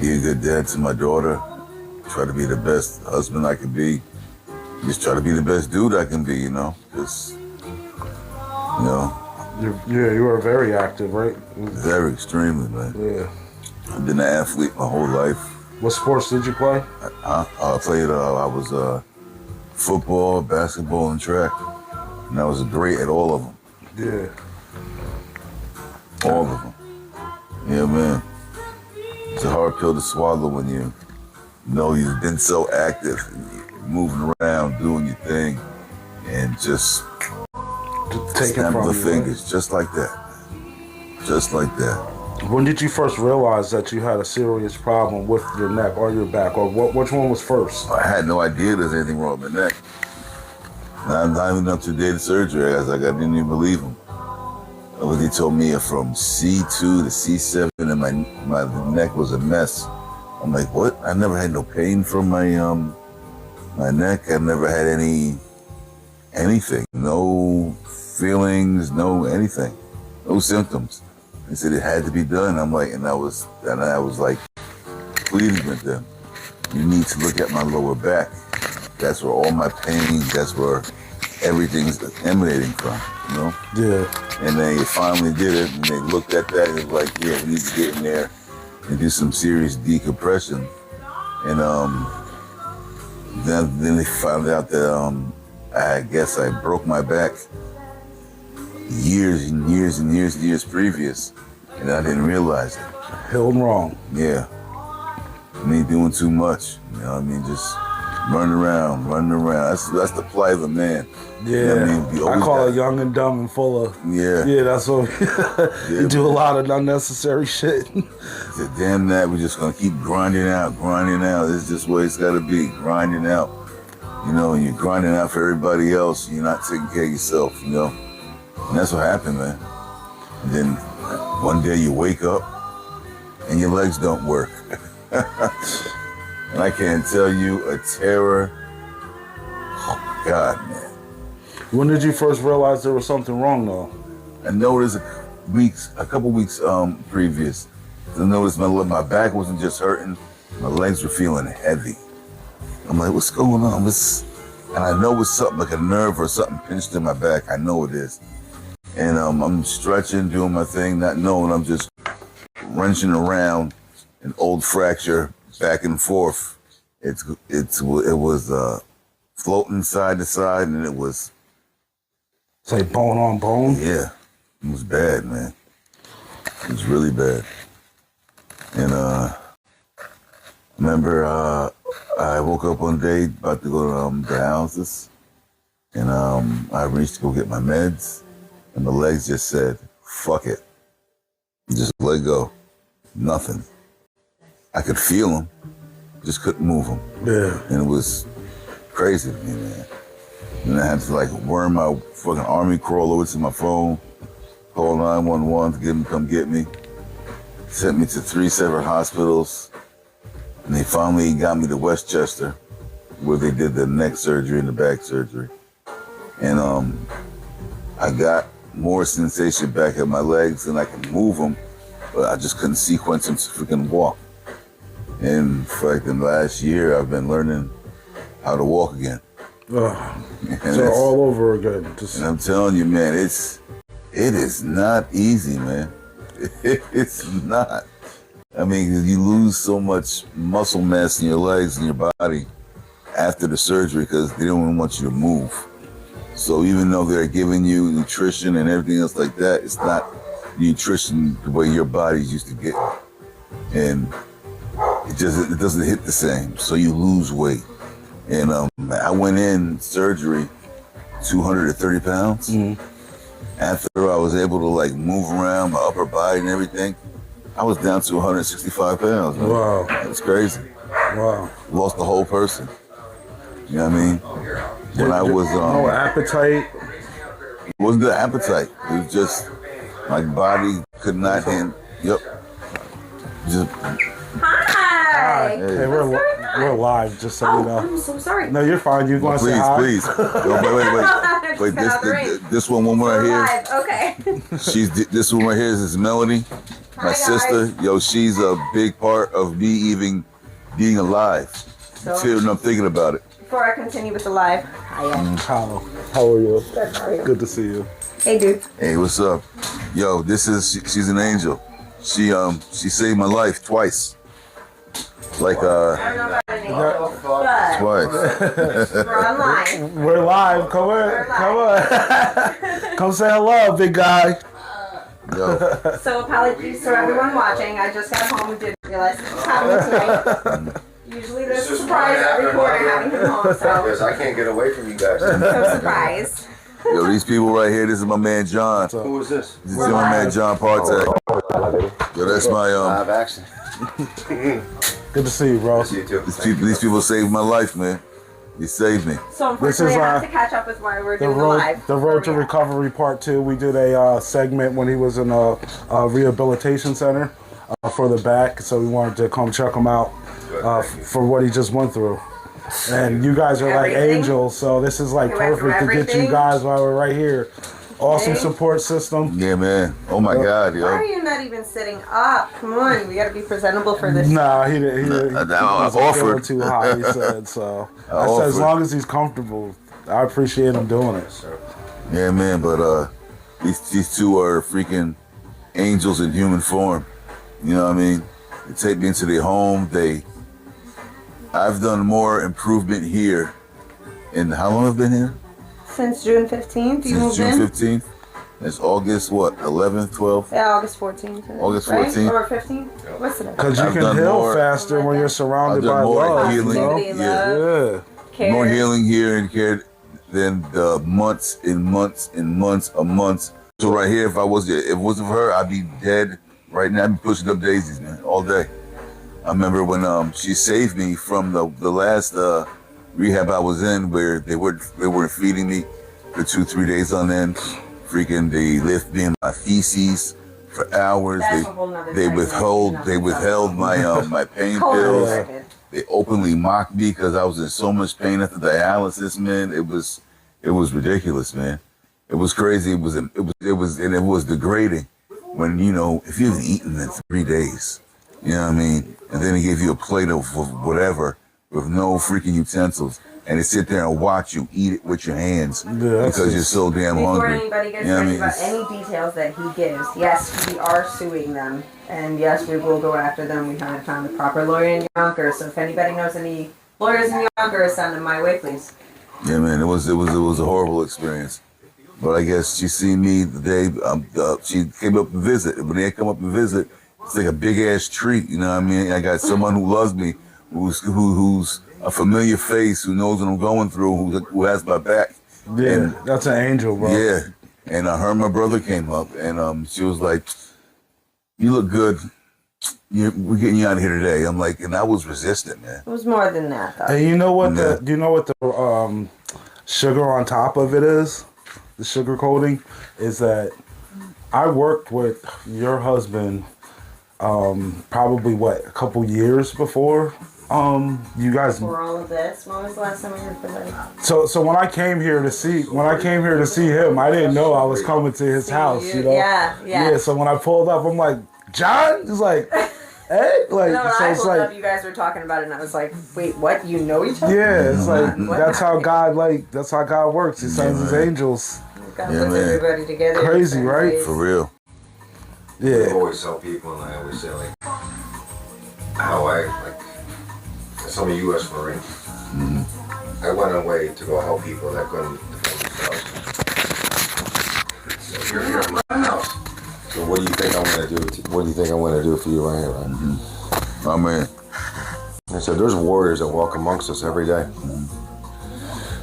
be a good dad to my daughter, try to be the best husband I can be, just try to be the best dude I can be, you know, just, you know. You were very active, right? Very, extremely, man. Yeah. I've been an athlete my whole life. What sports did you play? I was football, basketball, and track, and I was great at all of them. Yeah. All of them. Yeah, man. It's a hard pill to swallow when you know you've been so active, and you're moving around, doing your thing, and just snap the fingers, just like that. Just like that. When did you first realize that you had a serious problem with your neck or your back, or which one was first? I had no idea there's anything wrong with my neck. Not even up to the day of surgery, I didn't even believe him. He told me from C2 to C7 and my neck was a mess. I'm like, what? I never had no pain from my neck. I never had anything, no feelings, no anything, no symptoms. They said it had to be done. I'm like, and I was like pleading with them. You need to look at my lower back. That's where all my pain, that's where everything's emanating from, you know? Yeah. And they finally did it, and they looked at that and they were like, yeah, we need to get in there and do some serious decompression. And then they found out that I guess I broke my back years and years and years and years previous, and I didn't realize it. Held wrong. Yeah. Me doing too much, you know what I mean? Just running around. That's the plight of a man. Yeah, you know what I mean? I call it young and dumb and full of. Yeah. Yeah, that's what you do a lot of unnecessary shit. Damn that, we're just gonna keep grinding out. This is just what it's gotta be, grinding out. You know, and you're grinding out for everybody else, and you're not taking care of yourself, you know? And that's what happened, man. And then one day you wake up and your legs don't work. And I can't tell you a terror. Oh, God, man. When did you first realize there was something wrong, though? I noticed a couple weeks previous. I noticed my back wasn't just hurting, my legs were feeling heavy. I'm like, what's going on? And I know it's something like a nerve or something pinched in my back. I know it is. And I'm stretching, doing my thing, not knowing I'm just wrenching around an old fracture back and forth. It was floating side to side, and it was. It's like bone on bone? Yeah. It was bad, man. It was really bad. And remember, I woke up one day about to go to dialysis, and I reached to go get my meds, and the legs just said, fuck it. Just let go. Nothing. I could feel them, just couldn't move them. Yeah. And it was crazy to me, man. And I had to like worm my fucking army crawl over to my phone, call 911 to get them to come get me. Sent me to 3 separate hospitals. And they finally got me to Westchester, where they did the neck surgery and the back surgery. And I got more sensation back in my legs and I could move them, but I just couldn't sequence them to freaking walk. And for like the last year, I've been learning how to walk again. So all over again. And I'm telling you, man, it is not easy, man. It's not. I mean, you lose so much muscle mass in your legs and your body after the surgery because they don't even want you to move. So even though they're giving you nutrition and everything else like that, it's not nutrition the way your body's used to get. And it doesn't hit the same. So you lose weight. And I went in surgery 230 pounds. Mm-hmm. After I was able to like move around my upper body and everything, I was down to 165 pounds. Man. Wow. It's crazy. Wow. Lost the whole person. You know what I mean? When I was no appetite. It wasn't the appetite. It was just my body could not handle. Yep. Just. Hi. Hey, we're live, just so you know. I'm so sorry. No, you're fine. You want to say hi? Please. No, wait. This one right here. Okay. This one right here is Melody. My sister, yo, she's a big part of me even being alive. So, Until I'm thinking about it. before I continue with the live, how are you? Good, how are you? Good to see you. Hey, dude. Hey, what's up? Yo, she's an angel. She saved my life twice. Like I don't know about an angel, but twice. we're online. We're live. Come on. Come on. Come say hello, big guy. Yo, So apologies to everyone watching. I just got home and didn't realize this was happening tonight. Usually there's a surprise reporter having him home, so Because I can't get away from you guys. so surprised. yo, these people right here. This is my man John. Who is this? This is my man John Partek. Yo, that's my Live action. Good to see you, bro. See you too. These people saved my life, man. You saved me. So unfortunately, I have to catch up with why we're doing the live. The Road to Recovery Part 2. We did a segment when he was in a rehabilitation center for the back, so we wanted to come check him out for what he just went through. And you guys are like angels, so this is like perfect to get you guys while we're right here. Awesome support system. Yeah, man. Oh my God, Why yo. are you not even sitting up? Come on, we got to be presentable for this. Nah, he didn't. I offered. Too high, he said. So I said, offered. as long as he's comfortable, I appreciate him doing it. Yeah, man. But these two are freaking angels in human form. You know what I mean? They take me into their home. I've done more improvement here. And how long have I been here? Since June 15th, you Since moved June in? 15th. It's August, what, 11th, 12th? Yeah, August 14th. August right? 14th. Or 15th? What's the Because you I've can done heal more- faster when you're surrounded I've by done more love. healing. You know? Positivity, Yeah. love, Yeah. care. More healing here and care than the months and months and months of months. So right here, if it wasn't for her, I'd be dead right now. I'd be pushing up daisies, man, all day. I remember when she saved me from the last rehab I was in, where they weren't feeding me for 2-3 days on end. Freaking, they left me in my feces for hours. That's a whole nother They segment. withheld my my pain Hold on a pills. second. They openly mocked me because I was in so much pain after dialysis, man. It was ridiculous, man. It was crazy. It was degrading when, you know, if you haven't eaten in 3 days, you know what I mean? And then they give you a plate of whatever with no freaking utensils, and they sit there and watch you eat it with your hands because you're so damn Before hungry. anybody gets You know what I ready mean? about any details that he gives, yes, we are suing them. And yes, we will go after them. We haven't found the proper lawyer in Yonkers. So if anybody knows any lawyers in Yonkers, send them my way, please. Yeah, man, it was a horrible experience. But I guess she seen me the day she came up to visit. When they come up to visit, it's like a big ass treat. You know what I mean? I got someone who loves me, who's a familiar face, who knows what I'm going through, who has my back. Yeah, And, that's an angel, bro. yeah, and her and my brother came up, and she was like, "You look good. We're getting you out of here today." I'm like, and I was resistant, man. It was more than that, though. And you know what Yeah. do you know what the sugar on top of it is? The sugar coating is that I worked with your husband probably a couple years before you guys. For all of this, when was the last time we were presenting? So when I came here to see him, I didn't know I was coming to his house. You know. Yeah. So when I pulled up, I'm like, John. He's like, hey, like No, when so I it's pulled like. up, you guys were talking about it, and I was like, wait, what? You know each other? Yeah, it's like What? that's how God works. He sends his angels. God Yeah, puts man. everybody together. in Crazy, certain right? ways. For real. I Yeah. always tell people, and I always say, like, how some of U.S. Marines. I went away to go help people that couldn't defend themselves. So you're here in my house. So what do you think I'm gonna do? What do you think I'm gonna do for you right here, right? Oh man. I said, there's warriors that walk amongst us every day.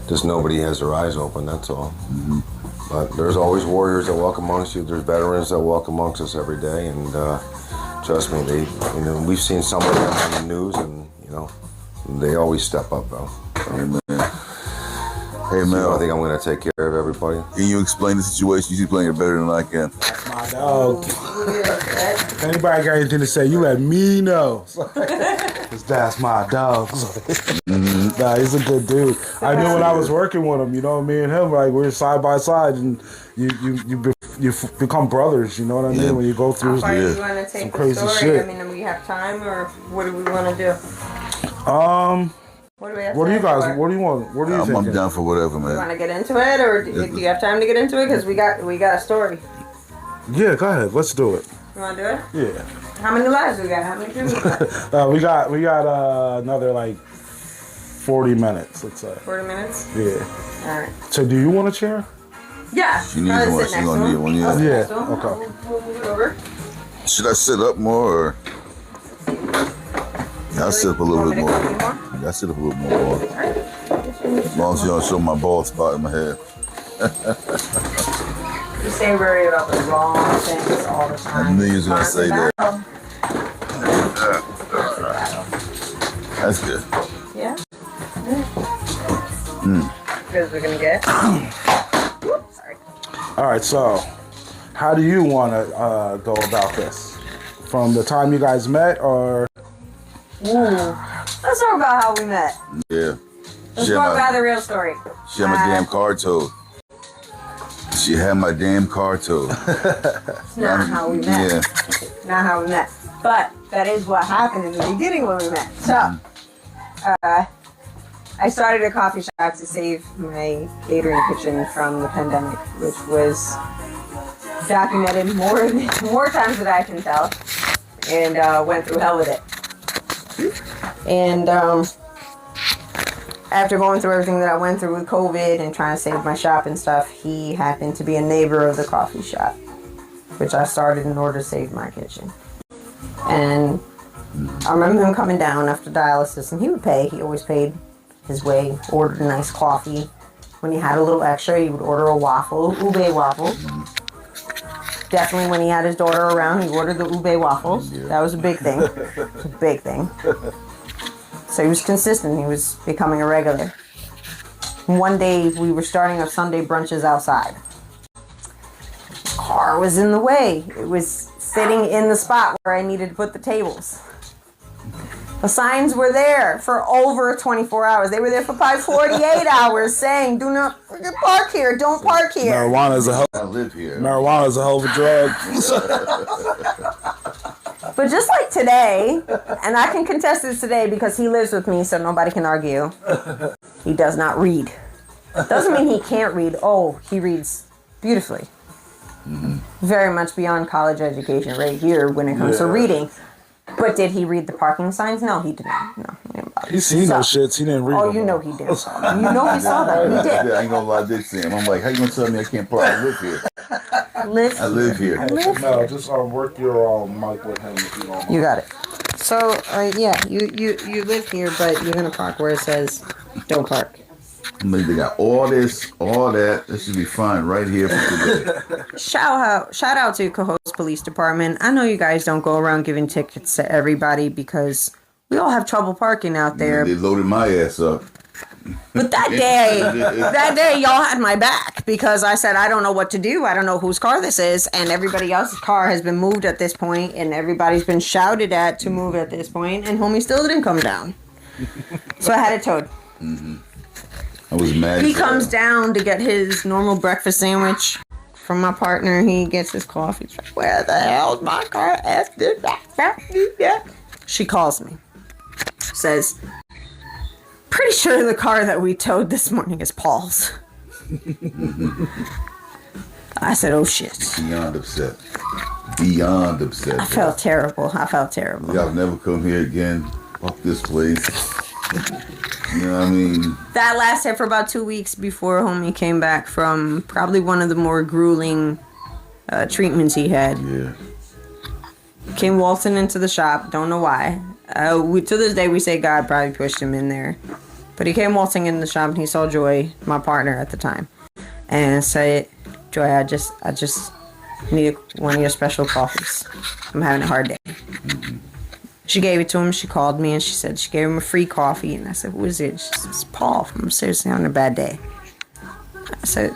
Just nobody has their eyes open. That's all. But there's always warriors that walk amongst you. There's veterans that walk amongst us every day, and trust me, we've seen some of them on the news, and they always step up, though. Amen. Hey So man, I think I'm gonna take care of everybody. can you explain the situation? You explain it better than I can. My dog. If anybody got anything to say, you let me know. 'Cause that's my dog. Nah, he's a good dude. I knew when I was working with him, me and him, like, we were side by side, and you become brothers. You know what I mean? Yeah. When you go through. How far do Yeah. you want to take Some the crazy story? shit. I mean, do we have time, or what do we want to do? What do we have What do you time guys? for? What do you want? What do you I'm think? down for whatever, You man. want to get into it, or do you have time to get into it? Because we got a story. Yeah, go ahead. Let's do it. You want to do it? Yeah. How many lives we got? How many people we got? We got another like 40 minutes. Let's say. 40 minutes? Yeah. All right. So, do you want a chair? Yeah. She needs Probably one. sit She next gonna to need him. one, yeah. I'll sit Yeah, next to him. okay. We'll move it over. Should I sit up more or? Yeah, I'll sit up a little bit more. Want me to Yeah, come I'll sit up a little more. in more? All right. As long as you don't show my bald spot in my head. You stay worried about the wrong things all the time. I knew you was gonna say that. That's good. Yeah. Because we're gonna get. Whoops, sorry. All right. So, how do you want to go about this? From the time you guys met, or Ooh. Let's talk about how we met. Yeah. Let's She had talk about my, the real story. she had my damn car towed. She had my damn car towed. It's not how we met. Yeah. Not how we met. But that is what happened in the beginning when we met. So, I started a coffee shop to save my catering kitchen from the pandemic, which was documented more times than I can tell, and went through hell with it. And after going through everything that I went through with COVID and trying to save my shop and stuff, he happened to be a neighbor of the coffee shop, which I started in order to save my kitchen. And I remember him coming down after dialysis, and he would pay. He always paid his way, ordered a nice coffee. When he had a little extra, he would order a waffle, ube waffle. Definitely when he had his daughter around, he ordered the ube waffles. Yeah. That was a big thing. It was a big thing. So he was consistent. He was becoming a regular. One day, we were starting our Sunday brunches outside. The car was in the way. It was sitting in the spot where I needed to put the tables. The signs were there for over 24 hours. They were there for probably 48 hours saying, do not park here, don't park here. marijuana I live here. is a hell of a drug. But just like today, and I can contest this today because he lives with me so nobody can argue, he does not read. Doesn't mean he can't read. Oh, he reads beautifully. Very much beyond college education right here when it comes to reading. But did he read the parking signs? No, he did not. No, he didn't bother. He's seen those shits. He didn't read Oh, them. you know he did. You know he saw that. He I did. ain't gonna lie, I did see him. I'm like, how you gonna tell me I can't park? I live here. I live here. No, just work your mic with him if you don't mind. You got it. So, yeah, you live here, but you're going to park where it says don't park. I mean, they got all this, all that. This should be fine right here for today. Shout out to Cohoes Police Department. I know you guys don't go around giving tickets to everybody because we all have trouble parking out there. They loaded my ass up. But that day, y'all had my back because I said, I don't know what to do. I don't know whose car this is. And everybody else's car has been moved at this point, and everybody's been shouted at to move at this point, and homie still didn't come down. So I had it towed. I was mad. He comes down to get his normal breakfast sandwich from my partner. He gets his coffee. He's like, where the hell's my car? She calls me. Says, pretty sure the car that we towed this morning is Paul's. I said, oh shit. Beyond upset. Beyond upset. I felt terrible. Y'all never come here again. Fuck this place. You know what I mean? That lasted for about 2 weeks before homie came back from probably one of the more grueling treatments he had. Yeah. Came waltzing into the shop. Don't know why. To this day, we say God probably pushed him in there. But he came waltzing in the shop and he saw Joy, my partner at the time, and said, Joy, I just need one of your special coffees. I'm having a hard day. She gave it to him. She called me and she said she gave him a free coffee. And I said, who is it? She said, it's Paul. I'm seriously having a bad day. I said,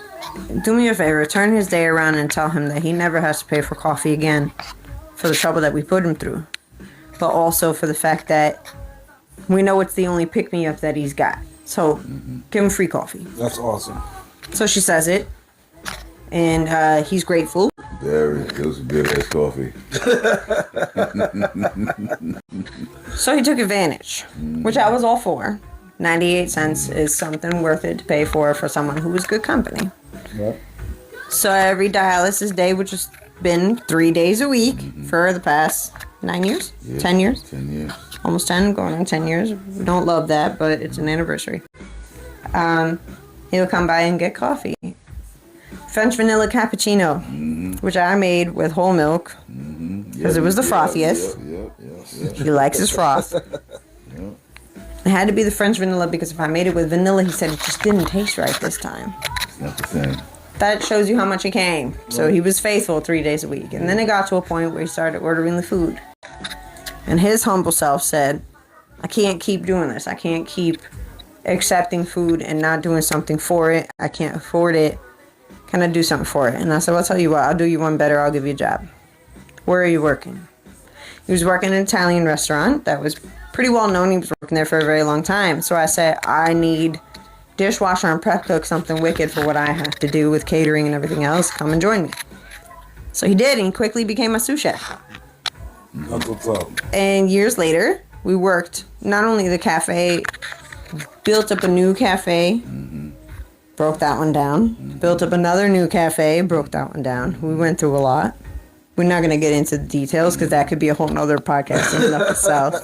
do me a favor. Turn his day around and tell him that he never has to pay for coffee again for the trouble that we put him through. But also for the fact that we know it's the only pick-me-up that he's got. So give him free coffee. That's awesome. So she says it. And he's grateful. Very. It was a good ass coffee. So he took advantage, which I was all for. 98 cents is something worth it to pay for someone who was good company. Yeah. So every dialysis day, which has been 3 days a week for the past 9 years? Yeah, 10 years? 10 years. Almost 10, going on 10 years. We don't love that, but it's an anniversary. He'll come by and get coffee. French vanilla cappuccino, which I made with whole milk, because it was the frothiest. Yep. He likes his froth. It had to be the French vanilla, because if I made it with vanilla, he said it just didn't taste right this time. It's not the same. That shows you how much he came. So he was faithful 3 days a week. And then it got to a point where he started ordering the food. And his humble self said, I can't keep doing this. I can't keep accepting food and not doing something for it. I can't afford it. Can I do something for it? And I said, well, I'll tell you what. I'll do you one better. I'll give you a job. Where are you working? He was working in an Italian restaurant that was pretty well known. He was working there for a very long time. So I said, I need dishwasher and prep cook, something wicked for what I have to do with catering and everything else. Come and join me. So he did, and he quickly became a sous chef. That's what's up. And years later, we worked not only the cafe, built up a new cafe, broke that one down, built up another new cafe, broke that one down. We went through a lot. We're not going to get into the details because that could be a whole nother podcast in and of itself.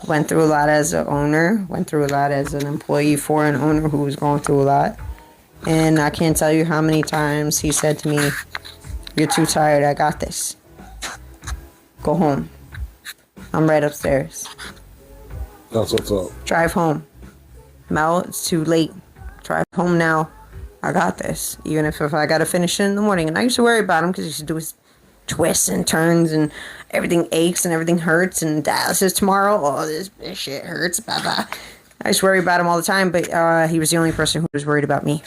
Went through a lot as an owner, went through a lot as an employee for an owner who was going through a lot. And I can't tell you how many times he said to me, you're too tired, I got this. Go home. I'm right upstairs. That's what's up. Drive home. Mel, it's too late. Drive home now. I got this. Even if I got to finish it in the morning. And I used to worry about him because he used to do his twists and turns and everything aches and everything hurts. And dialysis tomorrow. Oh, this shit hurts. Blah, blah. I used to worry about him all the time. But he was the only person who was worried about me.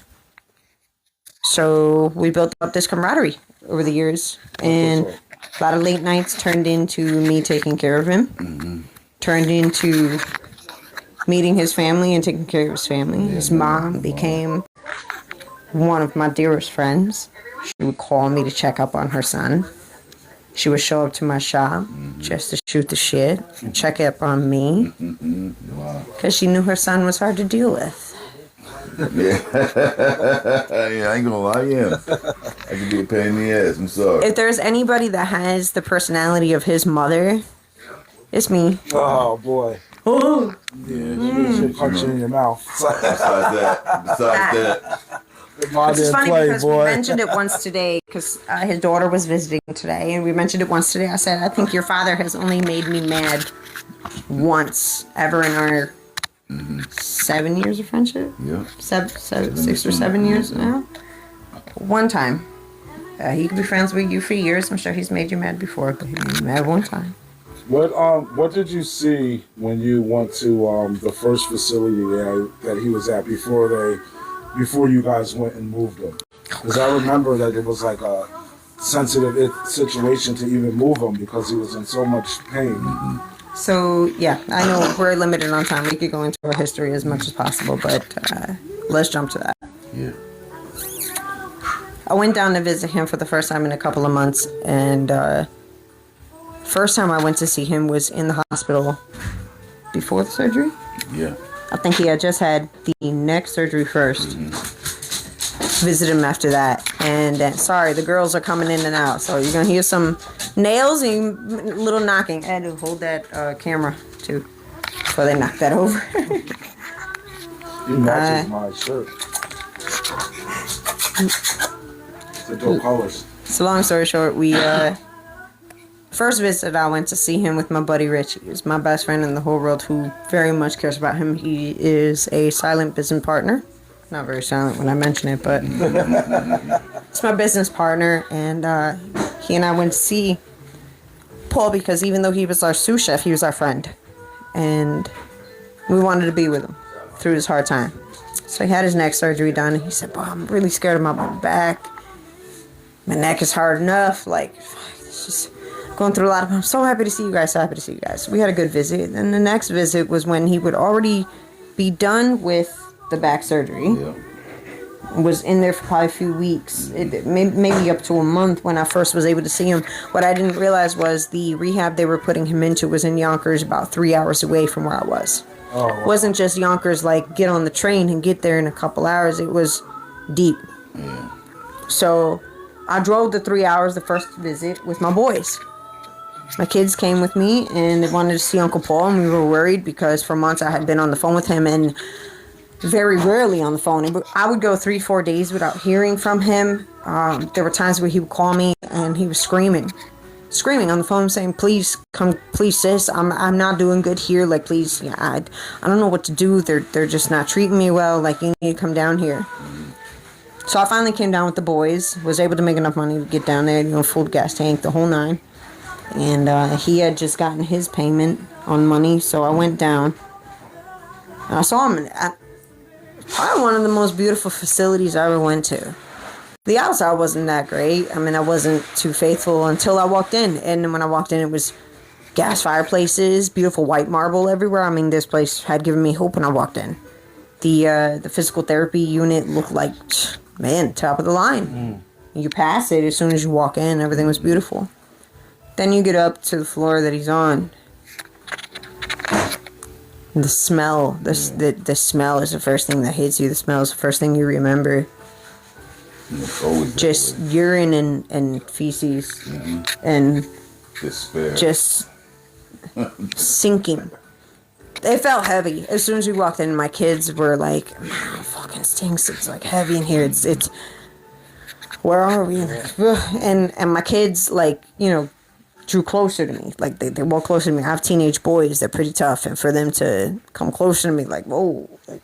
So we built up this camaraderie over the years. And a lot of late nights turned into me taking care of him. Turned into meeting his family and taking care of his family. His mom became one of my dearest friends. She would call me to check up on her son. She would show up to my shop just to shoot the shit, check up on me, because she knew her son was hard to deal with. Yeah, I ain't gonna lie, yeah. I could be a pain in the ass, I'm sorry. If there's anybody that has the personality of his mother, it's me. Oh, boy. Oh. Yeah, she punch you in your mouth. Besides that. Which is funny because we mentioned it once today because his daughter was visiting today, and we mentioned it once today. I said, I think your father has only made me mad once ever in our 7 years of friendship. Yeah. 6 or 7 years now. One time. He could be friends with you for years. I'm sure he's made you mad before, but he made you mad one time. What did you see when you went to the first facility that he was at before you guys went and moved him? Because I remember that it was like a sensitive situation to even move him because he was in so much pain. So, yeah, I know we're limited on time. We could go into our history as much as possible, but let's jump to that. Yeah. I went down to visit him for the first time in a couple of months, and first time I went to see him was in the hospital before the surgery. Yeah. I think he had just had the neck surgery first. Visited him after that. And sorry, the girls are coming in and out. So you're going to hear some nails and a little knocking. I had to hold that camera, too, before they knock that over. You matches my shirt. The dope colors. So long story short, we... first visit, I went to see him with my buddy Rich. He's my best friend in the whole world who very much cares about him. He is a silent business partner. Not very silent when I mention it, but it's my business partner. And he and I went to see Paul because even though he was our sous chef, he was our friend. And we wanted to be with him through his hard time. So he had his neck surgery done. And he said, "Boy, I'm really scared of my back. My neck is hard enough. Like, it's just... going through a lot of... I'm so happy to see you guys. So happy to see you guys." We had a good visit. And the next visit was when he would already be done with the back surgery. Yeah. Was in there for probably a few weeks, maybe up to a month when I first was able to see him. What I didn't realize was the rehab they were putting him into was in Yonkers, about 3 hours away from where I was. Oh, wow. It wasn't just Yonkers, like get on the train and get there in a couple hours. It was deep. So I drove the 3 hours the first visit with my boys. My kids came with me and they wanted to see Uncle Paul, and we were worried because for months I had been on the phone with him, and very rarely on the phone. I would go 3-4 days without hearing from him. There were times where he would call me and he was screaming on the phone, saying, "Please come, please sis, I'm not doing good here. Like, please, yeah, I don't know what to do. They're just not treating me well. Like, you need to come down here." So I finally came down with the boys. Was able to make enough money to get down there. Full gas tank, the whole nine. And he had just gotten his payment on money, so I went down. And I saw him. Probably one of the most beautiful facilities I ever went to. The outside wasn't that great. I mean, I wasn't too faithful until I walked in. And when I walked in, it was gas fireplaces, beautiful white marble everywhere. I mean, this place had given me hope when I walked in. The physical therapy unit looked like, man, top of the line. You pass it as soon as you walk in. Everything was beautiful. Then you get up to the floor that he's on. The smell, the smell is the first thing that hits you. The smell is the first thing you remember. It's always Just urine and feces and despair. just sinking. It felt heavy. As soon as we walked in, my kids were like, "Man, it fucking stinks. It's like heavy in here. It's where are we?" And my kids, like, drew closer to me. Like, they walk closer to me. I have teenage boys. They're pretty tough. And for them to come closer to me, like, whoa, like,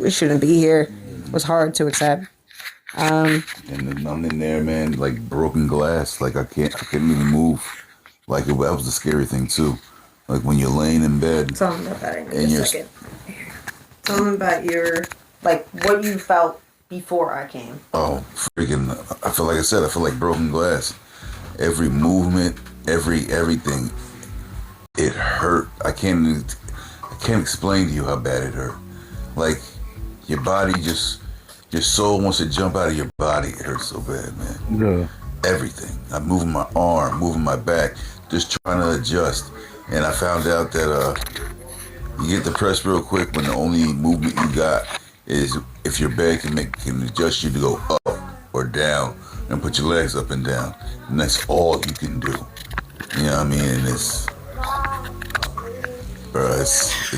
we shouldn't be here, was hard to accept. And then I'm in there, man, like broken glass. Like I couldn't even move. Like that was the scary thing too. Like when you're laying in bed. Tell me about that in And a you're- second. Tell me about what you felt before I came. Oh, freaking! I feel like I said. I feel like broken glass. Every movement, everything. It hurt. I can't explain to you how bad it hurt. Like your body your soul wants to jump out of your body. It hurts so bad, man. Yeah. Everything. I'm moving my arm, moving my back, just trying to adjust. And I found out that you get depressed real quick when the only movement you got is if your bed can adjust you to go up or down and put your legs up and down. And that's all you can do. You know what I mean? And it's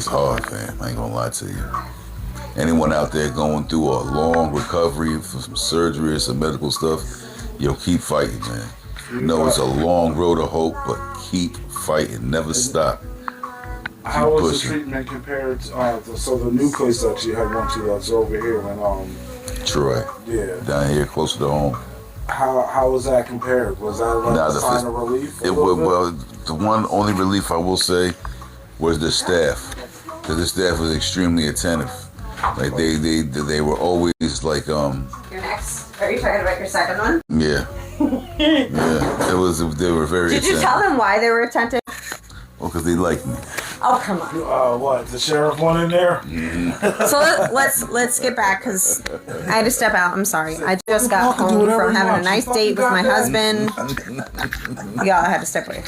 hard, man. I ain't gonna lie to you. Anyone out there going through a long recovery from some surgery or some medical stuff, keep fighting, man. It's a long road to hope, but keep fighting. Never stop. How was pushing. the treatment compared to the new place that you had went to that's over here in Troy. Yeah. Down here closer to home. How was that compared? Was that like a sign of relief? Well, the one only relief I will say was the staff. Because the staff was extremely attentive. Like they were always like Your next? Are you talking about your second one? yeah. Yeah. They were very Did you attentive. tell them why they were attentive? Well, because they liked me. Oh, come on. What, the sheriff one in there? So let's get back, because I had to step out. I'm sorry. I just got home from having a nice date with my husband. Y'all, I had to step away.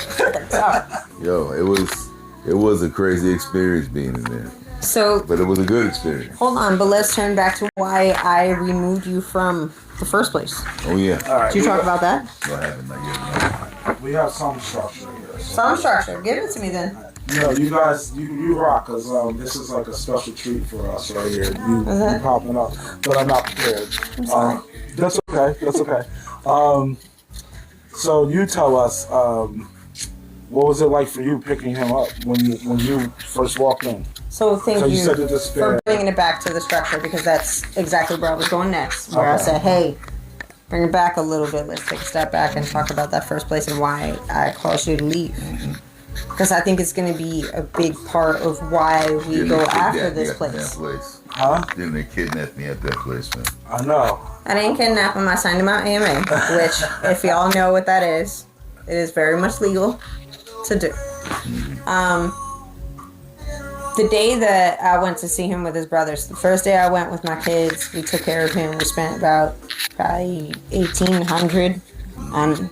Yo, it was a crazy experience being in there. So, But it was a good experience. hold on, but let's turn back to why I removed you from the first place. Oh yeah. All right. Did you talk about that? What happened? Like, yeah, We have some structure here. Some structure. Give it to me then. You guys, you rock, because this is like a special treat for us right here. You popping up, but I'm not prepared. I'm sorry. That's okay. So you tell us, what was it like for you picking him up when you first walked in? So thank So you you said it just for bringing it back to the structure, because that's exactly where I was going next. Where I Okay. said, hey, bring it back a little bit. Let's take a step back and talk about that first place and why I caused you to leave. Because I think it's going to be a big part of why we Didn't go they kidnap after me this at place. That place? Huh? Didn't they kidnap me at that place, man? I know. I didn't kidnap him. I signed him out AMA, which, if y'all know what that is, it is very much legal to do. the day that I went to see him with his brothers, the first day I went with my kids, we took care of him. We spent about probably $1,800 on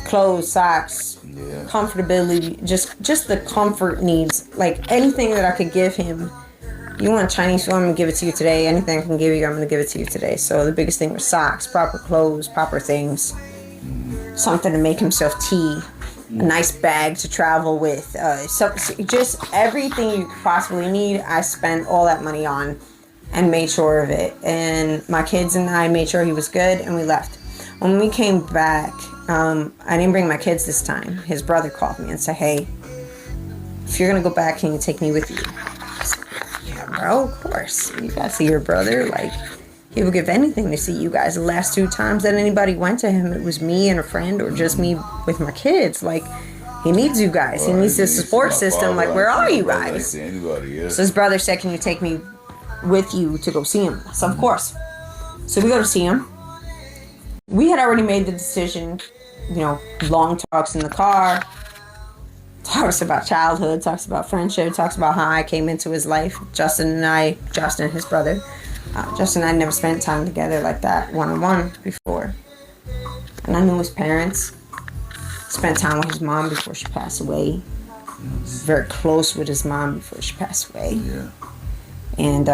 clothes, socks, comfortability, just the comfort needs. Like anything that I could give him. You want Chinese food, I'm going to give it to you today. Anything I can give you, I'm going to give it to you today. So the biggest thing was socks, proper clothes, proper things. Something to make himself tea. A nice bag to travel with. Just everything you could possibly need, I spent all that money on and made sure of it. And my kids and I made sure he was good, and we left. When we came back, I didn't bring my kids this time. His brother called me and said, hey, if you're going to go back, can you take me with you? Yeah, bro, of course. You got to see your brother. Like, he would give anything to see you guys. The last 2 times that anybody went to him, it was me and a friend or just me with my kids. Like, he needs you guys. He needs this support system. Like, where are you guys? So his brother said, can you take me with you to go see him? So, of course. So we go to see him. We had already made the decision, you know, long talks in the car. Talks about childhood, talks about friendship, talks about how I came into his life. Justin, his brother. Justin and I never spent time together like that one-on-one before. And I knew his parents. Spent time with his mom before she passed away. Very close with his mom before she passed away. Yeah. And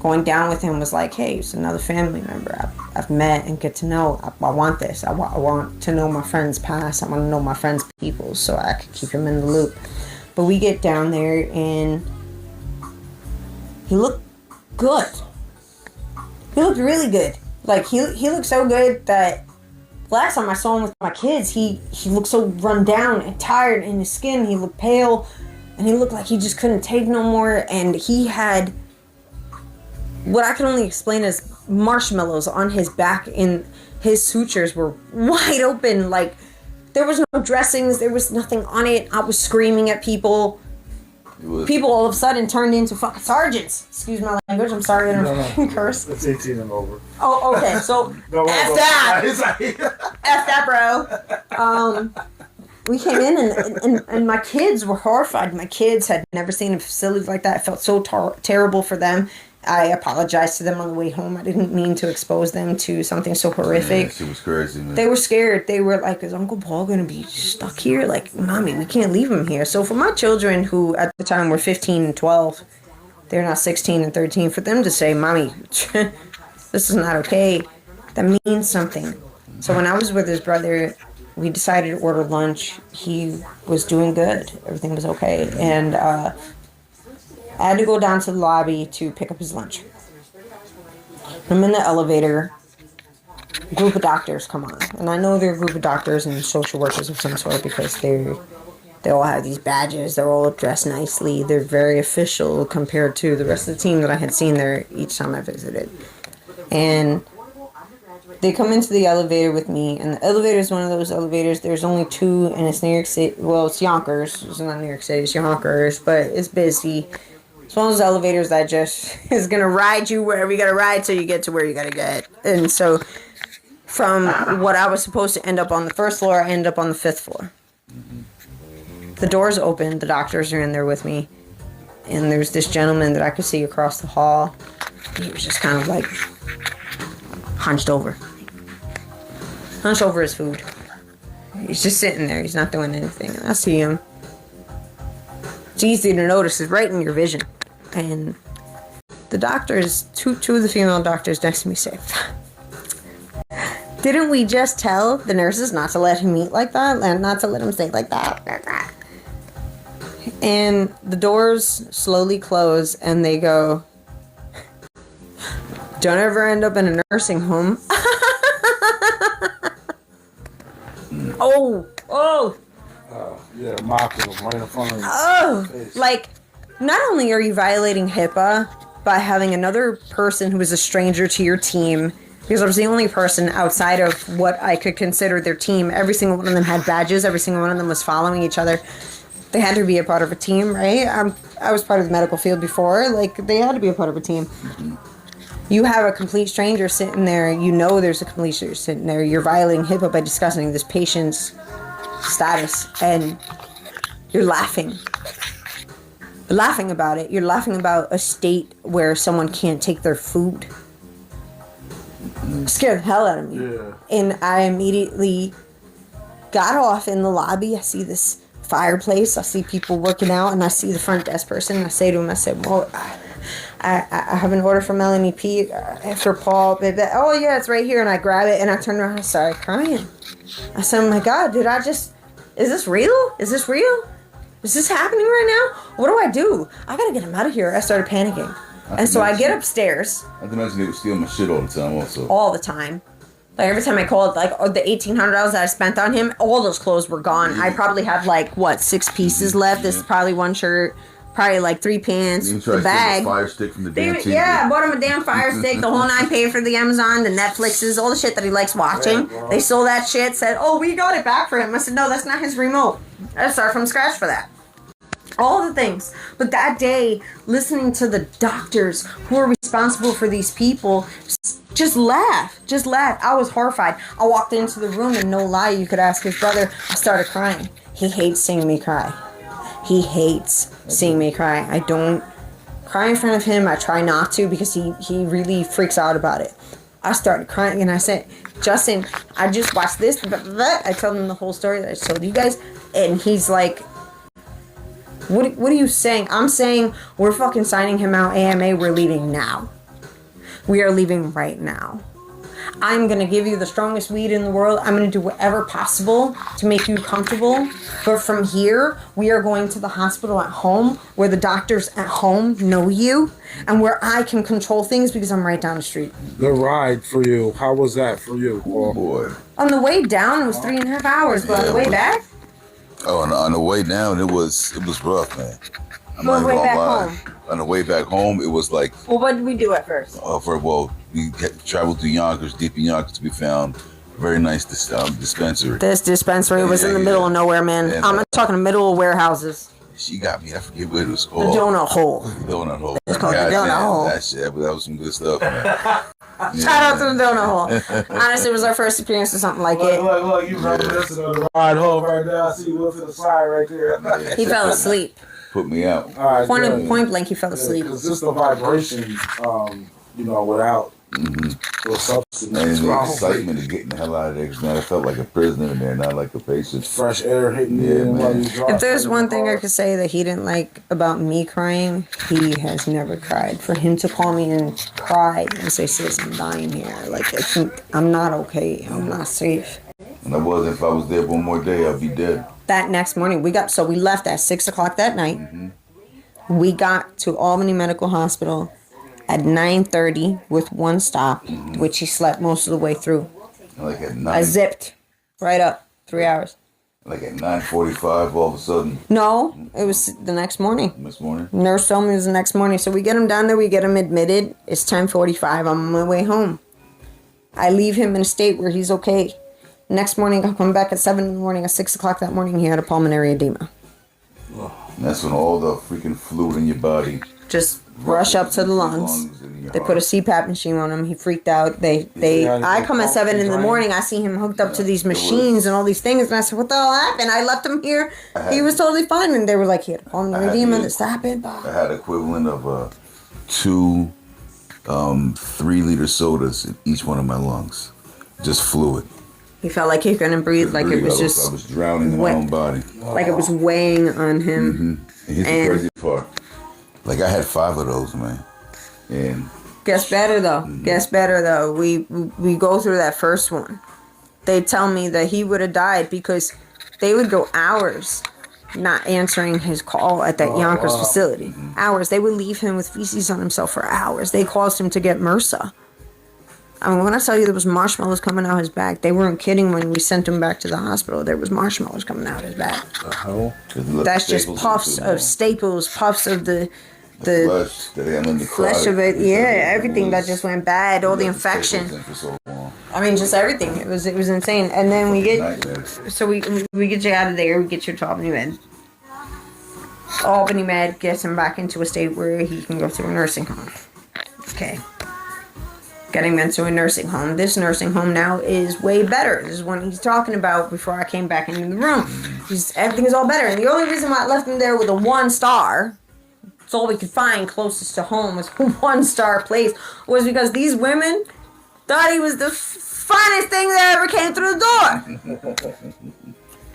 going down with him was like, hey, it's another family member I've met and get to know. I want this. I want to know my friend's past. I want to know my friend's people so I can keep him in the loop. But we get down there and he looked good. He looked really good. Like, he looked so good that last time I saw him with my kids, he looked so run down and tired in his skin. He looked pale and he looked like he just couldn't take no more. And he had what I can only explain as marshmallows on his back, and his sutures were wide open. Like, there was no dressings, there was nothing on it. I was screaming at people. People all of a sudden turned into fucking sergeants. Excuse my language. I'm sorry I don't curse. It's 18 and over. Oh, okay. So F that, bro. We came in and my kids were horrified. My kids had never seen a facility like that. I felt so terrible for them. I apologized to them on the way home. I didn't mean to expose them to something so horrific. Yeah, she was crazy, man. They were scared. They were like, is Uncle Paul going to be stuck here? Like, Mommy, we can't leave him here. So for my children, who at the time were 15 and 12, they're not 16 and 13, for them to say, Mommy, this is not okay, that means something. So when I was with his brother, we decided to order lunch. He was doing good. Everything was okay. And I had to go down to the lobby to pick up his lunch. I'm in the elevator. A group of doctors come on. And I know they're a group of doctors and social workers of some sort because they all have these badges. They're all dressed nicely. They're very official compared to the rest of the team that I had seen there each time I visited. And they come into the elevator with me. And the elevator is one of those elevators. There's only 2 and it's New York City. Well, it's Yonkers. It's not New York City. It's Yonkers. But it's busy. It's one of those elevators that just is going to ride you wherever you got to ride till you get to where you got to get. And so from what I was supposed to end up on the 1st floor, I ended up on the 5th floor. The doors open. The doctors are in there with me. And there's this gentleman that I could see across the hall. He was just kind of like hunched over his food. He's just sitting there. He's not doing anything. And I see him. It's easy to notice. It's right in your vision. And the doctors, two of the female doctors next to me say, didn't we just tell the nurses not to let him eat like that? And not to let him stay like that? And the doors slowly close and they go, don't ever end up in a nursing home. Oh. Yeah, mocking him right in front of him. Oh, like, not only are you violating HIPAA by having another person who is a stranger to your team, because I was the only person outside of what I could consider their team. Every single one of them had badges. Every single one of them was following each other. They had to be a part of a team, right? I was part of the medical field before. Like, they had to be a part of a team. You have a complete stranger sitting there. You know there's a complete stranger sitting there. You're violating HIPAA by discussing this patient's status, and you're laughing. laughing about it. You're laughing about a state where someone can't take their food. Scared the hell out of me. Yeah. And I immediately got off in the lobby. I see this fireplace. I see people working out, and I see the front desk person. And I say to him, I said, well, I have an order from Melanie P. For Paul. Oh, yeah, it's right here. And I grab it, and I turn around and I started crying. I said, oh, my God, is this real? Is this real? Is this happening right now? What do? I got to get him out of here. I started panicking. And so I get upstairs. I can imagine they would steal my shit all the time also. All the time. Like, every time I called, like, the $1,800 that I spent on him, all those clothes were gone. I probably have, like, 6 pieces left? This is probably 1 shirt. Probably, like, 3 pants. The bag. Fire stick from the damn TV. Yeah, I bought him a damn fire stick. The whole 9 paid for the Amazon, the Netflixes, all the shit that he likes watching. They sold that shit, said, oh, we got it back for him. I said, no, that's not his remote. I had to start from scratch for that. All the things. But that day, listening to the doctors who are responsible for these people, just laugh. I was horrified. I walked into the room, and no lie, you could ask his brother. I started crying. He hates seeing me cry. He hates seeing me cry. I don't cry in front of him. I try not to because he really freaks out about it. I started crying, and I said, Justin, I just watched this. I told him the whole story that I told you guys, and he's like, What are you saying? I'm saying we're fucking signing him out AMA. We're leaving now. We are leaving right now. I'm going to give you the strongest weed in the world. I'm going to do whatever possible to make you comfortable. But from here, we are going to the hospital at home where the doctors at home know you and where I can control things because I'm right down the street. The ride for you, how was that for you? Oh, boy. On the way down, it was 3.5 hours. But on the way back? Oh, on the way down, it was rough, man. I'm On the way back lie. home? On the way back home, it was like... Well, what did we do at first? We traveled through Yonkers, deep in Yonkers. We found a very nice dispensary. This dispensary was in the middle of nowhere, man. And, I'm not talking the middle of warehouses. She got me. I forget what it was The called. donut hole. Donut hole. It's called the donut hole. That shit. That was some good stuff, man. Shout out to the donut hole. Honestly, it was our first experience with something like it. Look, you reminiscing of the ride home right now. I see you look to the side right there. He fell asleep. Put me out. All right, Point blank, he fell asleep. Because just the vibration, without the substance. And the excitement of getting the hell out of there, 'cause, man, I felt like a prisoner in there, not like a patient. Fresh air hitting Yeah, you. man. If there's one thing I could say that he didn't like about me crying, he has never cried. For him to call me and cry and say, sis, I'm dying here. Like, I'm not okay. I'm not safe. And if I was there one more day, I'd be dead. That next morning, we left at 6 o'clock that night. We got to Albany Medical Hospital at 9:30 with one stop, which he slept most of the way through. Like at I zipped right up 3 hours. Like at 9:45, all of a sudden. No, it was the next morning. This morning. Nurse told me it was the next morning. So we get him down there, we get him admitted. It's 10:45. I'm on my way home. I leave him in a state where he's okay. Next morning, I come back at 7 in the morning. At 6 o'clock that morning, he had a pulmonary edema. And that's when all the freaking fluid in your body Just rush up to the lungs. They put a CPAP machine on him. He freaked out. I come at 7 in the morning. I see him hooked up to these machines and all these things. And I said, what the hell happened? I left him here. He was totally fine. And they were like, he had a pulmonary edema. This happened. I had equivalent of 2 3-liter sodas in each one of my lungs. Just fluid. He felt like he couldn't breathe. Like it was I just was drowning in my own body. like it was weighing on him. And here's the crazy part. Like I had 5 of those, man. And Gets better though. We go through that first one. They tell me that he would have died because they would go hours not answering his call at that Yonkers facility. Hours. They would leave him with feces on himself for hours. They caused him to get MRSA. I mean, when I tell you there was marshmallows coming out his back, they weren't kidding when we sent him back to the hospital. There was marshmallows coming out his back. That's just puffs of staples, puffs of the flesh of it. Yeah, everything that just went bad, all the infection. I mean, just everything. It was insane. And then we get you out of there. We get you to Albany Med. Albany Med gets him back into a state where he can go to a nursing home. Okay. Getting him into a nursing home. This nursing home now is way better. This is what he's talking about before I came back into the room. Everything is all better. And the only reason why I left him there with a 1 star, It's all we could find closest to home was a 1-star place. Was because these women thought he was the finest thing that ever came through the door.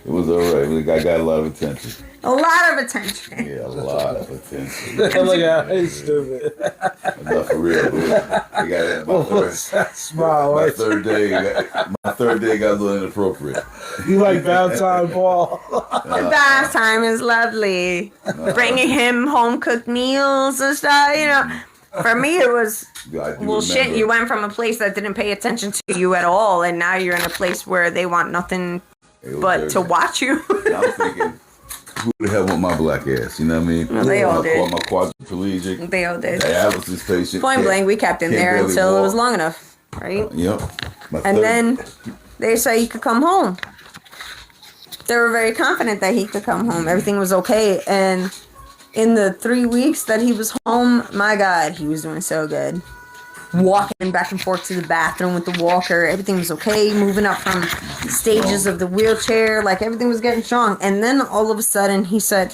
It was alright. The guy got a lot of attention. A lot of attention. Yeah, a lot of attention. Look at he's stupid. No, for real, dude. I got my third day. My third day got a little inappropriate. You like Valentine Ball? That time is lovely. Bringing him home cooked meals and stuff, you know. For me, it was, well, shit, you went from a place that didn't pay attention to you at all, and now you're in a place where they want nothing but to watch you. I was thinking, who the hell want my black ass? You know what I mean? Well, they all did. My quadriplegic. They all did. Dialysis patient. Point blank, we kept him there until it was long enough, right? Yep. And then they say he could come home. They were very confident that he could come home. Everything was okay. And in the 3 weeks that he was home, my God, he was doing so good. Walking back and forth to the bathroom with the walker. Everything was okay. Moving up from stages of the wheelchair. Like, everything was getting strong. And then all of a sudden, he said,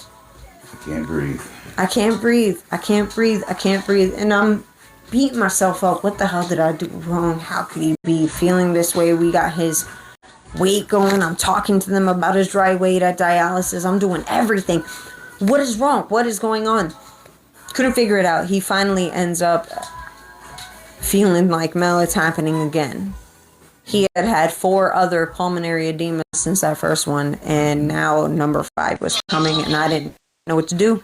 I can't breathe. I can't breathe. I can't breathe. I can't breathe. And I'm beating myself up. What the hell did I do wrong? How could he be feeling this way? We got his weight going. I'm talking to them about his dry weight at dialysis. I'm doing everything. What is wrong? What is going on? Couldn't figure it out. He finally ends up feeling like, Mel, it's happening again. He had had 4 other pulmonary edema since that first one, and now number 5 was coming, and I didn't know what to do.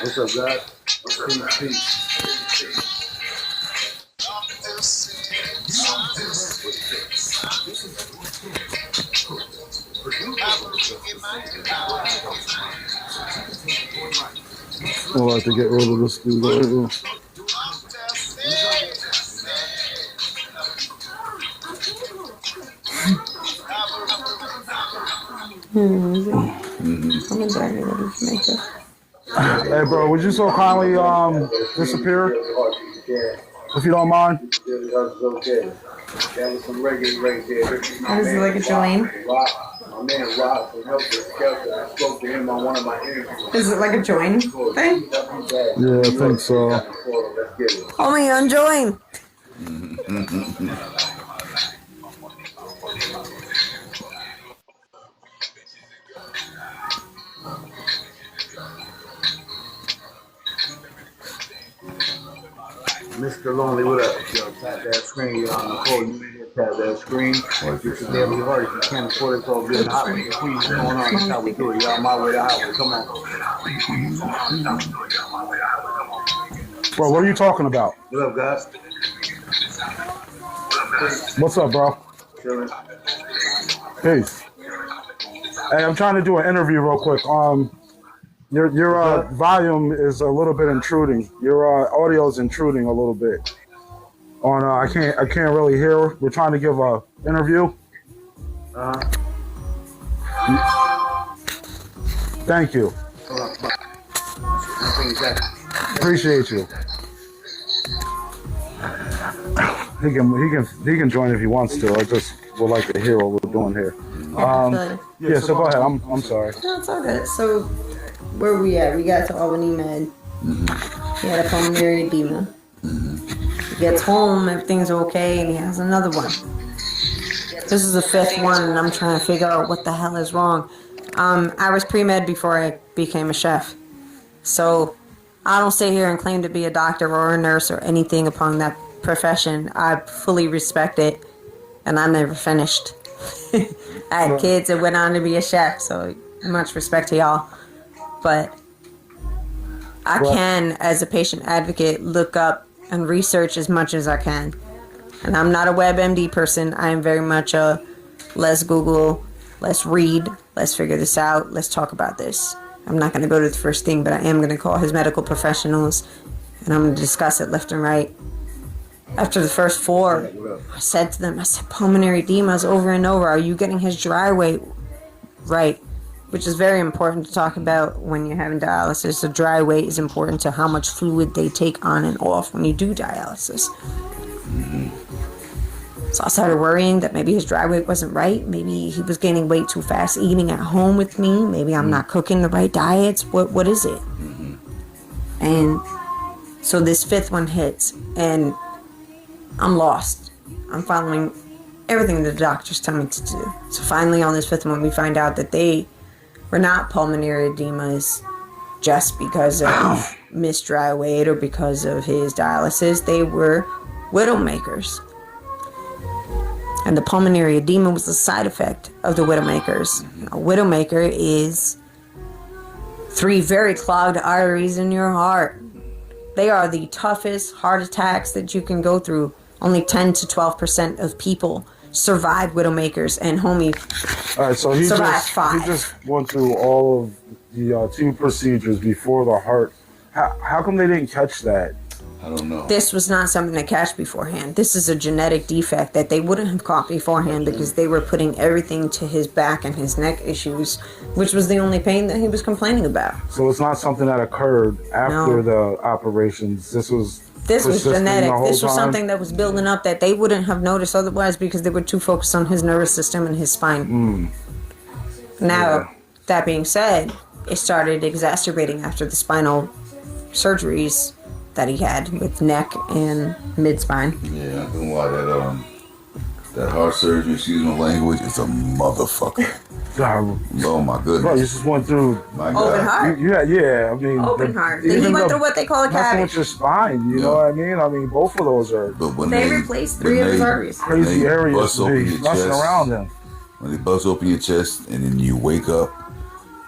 What's up, guys? Peace. I'd like to get rid of this dude right here. Hey, bro, would you so kindly disappear, if you don't mind? That was some reggae right there. Is it like a Jolene? My man Rob from Helter Skelter. I spoke to him on one of my interviews. Is it like a join thing? Yeah, I think so. Let's get it. Call me on join. Mr. Lonely, what up? Yo, tap that screen. You're on the call. You need to tap that screen. It's a daily heart. If you can't afford it, it's all good. The highway, the queen, what's going on? That's how we do it. Y'all my way to highway. Come on. Bro, what are you talking about? What up, guys? What's up, bro? Chilling. Peace. Hey, I'm trying to do an interview real quick. Your volume is a little bit intruding. Your audio is intruding a little bit. I can't really hear. We're trying to give a interview. Thank you. Appreciate you. He can join if he wants to. I just would like to hear what we're doing here. Yeah, so go ahead. I'm sorry. No, it's all good. So, where we at? We got to Albany Med. He had a pulmonary edema. He gets home, everything's okay, and he has another one. This is the 5th one, and I'm trying to figure out what the hell is wrong. I was pre-med before I became a chef. So, I don't sit here and claim to be a doctor or a nurse or anything upon that profession. I fully respect it, and I never finished. I had kids that went on to be a chef, so much respect to y'all. But I can, as a patient advocate, look up and research as much as I can. And I'm not a WebMD person. I am very much a let's Google, let's read, let's figure this out, let's talk about this. I'm not going to go to the first thing, but I am going to call his medical professionals, and I'm going to discuss it left and right. After the first 4, I said to them, pulmonary edemas over and over. Are you getting his dry weight right? Which is very important to talk about when you're having dialysis. The dry weight is important to how much fluid they take on and off when you do dialysis. So I started worrying that maybe his dry weight wasn't right. Maybe he was gaining weight too fast eating at home with me. Maybe I'm not cooking the right diets. What is it? And so this fifth one hits, and I'm lost. I'm following everything the doctors tell me to do. So finally on this fifth one, we find out that they were not pulmonary edemas just because of missed dry weight or because of his dialysis. They were widowmakers. And the pulmonary edema was a side effect of the widowmakers. A widowmaker is 3 very clogged arteries in your heart. They are the toughest heart attacks that you can go through. Only 10 to 12% of people survive widowmakers, and homie All right, so he survived just 5. he just went through all of the 2 procedures before the heart. How come they didn't catch that? I don't know. This was not something to catch beforehand. This is a genetic defect that they wouldn't have caught beforehand because they were putting everything to his back and his neck issues, which was the only pain that he was complaining about. So it's not something that occurred after the operations. This was genetic. This was time? something that was building up that they wouldn't have noticed otherwise because they were too focused on his nervous system and his spine. Now, that being said, it started exacerbating after the spinal surgeries that he had with neck and mid-spine. Yeah, I can lie that heart surgery, excuse my language, is a motherfucker. Oh my goodness. Bro, you just went through My God. Open heart. Yeah, I mean Open heart. He went through what they call a messing cabbage. with your spine, you know what I mean? I mean, both of those are But when They replaced 3 of his arteries. crazy areas bust to open be your messing chest, around in. when they bust open your chest and then you wake up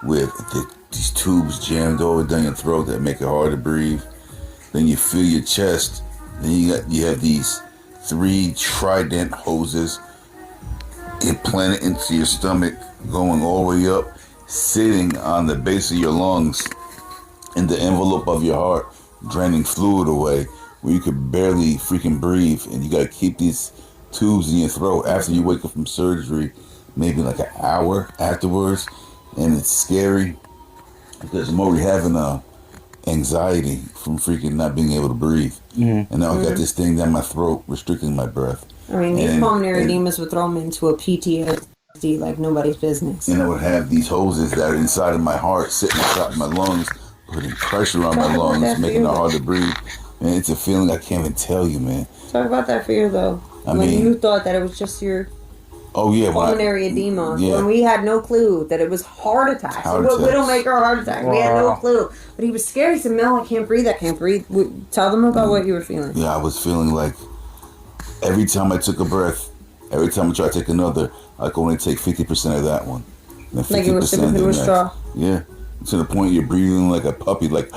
with these tubes jammed all down your throat that make it hard to breathe, then you feel your chest, then you have these 3 trident hoses implanted into your stomach, going all the way up, sitting on the base of your lungs in the envelope of your heart, draining fluid away where you could barely freaking breathe, and you gotta keep these tubes in your throat after you wake up from surgery, maybe like an hour afterwards, and it's scary because I'm already having anxiety from freaking not being able to breathe, and now I got this thing down my throat restricting my breath. I mean, these pulmonary edemas would throw him into a PTSD like nobody's business. And I would have these hoses that are inside of my heart sitting inside my lungs, putting pressure on my lungs, making it hard to breathe. And it's a feeling I can't even tell you, man. Talk about that fear, though. When mean- you thought that it was just your Oh yeah, pulmonary edema. Yeah. When we had no clue that it was heart attacks. Heart attacks. Widowmaker heart attack. We had no clue. But he was scared. He said, Mel, I can't breathe. I can't breathe. Tell them about what you were feeling. Yeah, I was feeling like every time I took a breath, every time I tried to take another, I could only take 50% of that one. And Like it was sipping through a straw. Yeah, to the point you're breathing like a puppy, like.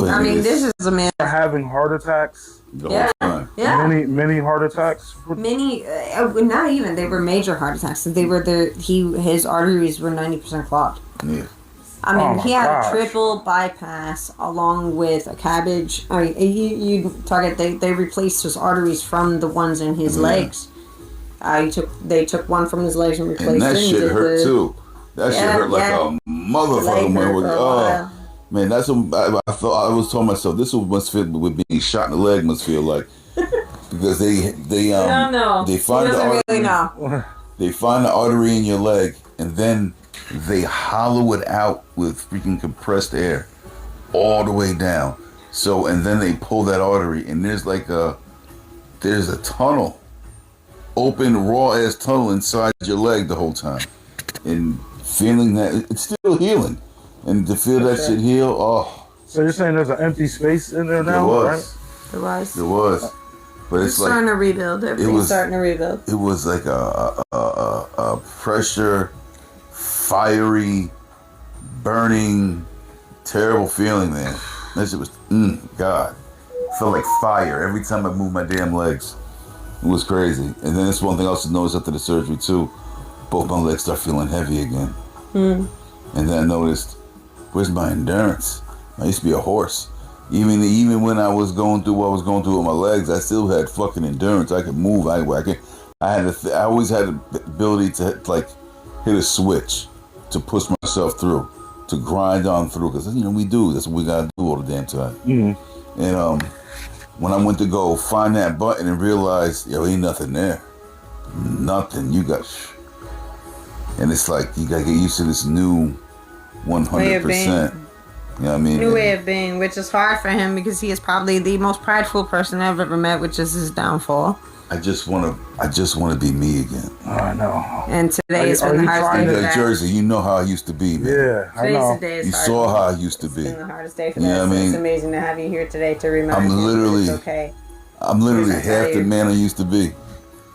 I mean, this is a man. Having heart attacks, the Yeah. whole time. Yeah. many heart attacks. Many, not even. They were major heart attacks. They were his arteries were 90% clogged. Yeah. I mean, Oh my he had gosh. a triple bypass along with a cabbage. I mean, you target. They replaced his arteries from the ones in his legs. They took one from his legs and replaced And that it. shit hurt too. That shit hurt like yeah. a motherfucker. Leg Man, hurt with, for a while. man, that's what I thought. I was telling myself this is what must feel with being shot in the leg must feel like, because they don't know. they find he the doesn't artery, really know. they find the artery in your leg, and then they hollow it out with freaking compressed air all the way down. So, and then they pull that artery, and there's a tunnel, open raw ass tunnel inside your leg the whole time, and feeling that it's still healing, and to feel that shit heal, oh, So you're saying there's an empty space in there now, there right? was, It was. but It's it's like starting to rebuild. Everything's was- starting to rebuild. it was like a pressure, fiery, burning, terrible feeling, man. That shit was, God. Felt like fire every time I moved my damn legs. It was crazy. And then that's one thing I also noticed after the surgery too. Both my legs start feeling heavy again. And then I noticed, where's my endurance? I used to be a horse. Even when I was going through what I was going through with my legs, I still had fucking endurance. I could move. I always had the ability to like hit a switch, to push myself through, to grind on through. Because we do. That's what we gotta do all the damn time. And when I went to go find that button and realized, yo, ain't nothing there. Nothing. You got, and it's like you gotta get used to this new 100%. You know what I mean? New way of being, which is hard for him because he is probably the most prideful person I've ever met, which is his downfall. I just wanna be me again. Oh, I know. And today has been the hardest day for Like that. Jerzy, you know how I used to be, man. Yeah, I Today's know. the day You saw how I used to be. It's been the hardest day for You know that. what I So mean? it's amazing to have you here today to remind you literally- it's okay. I'm literally Yes, I half tell the you. man I used to be.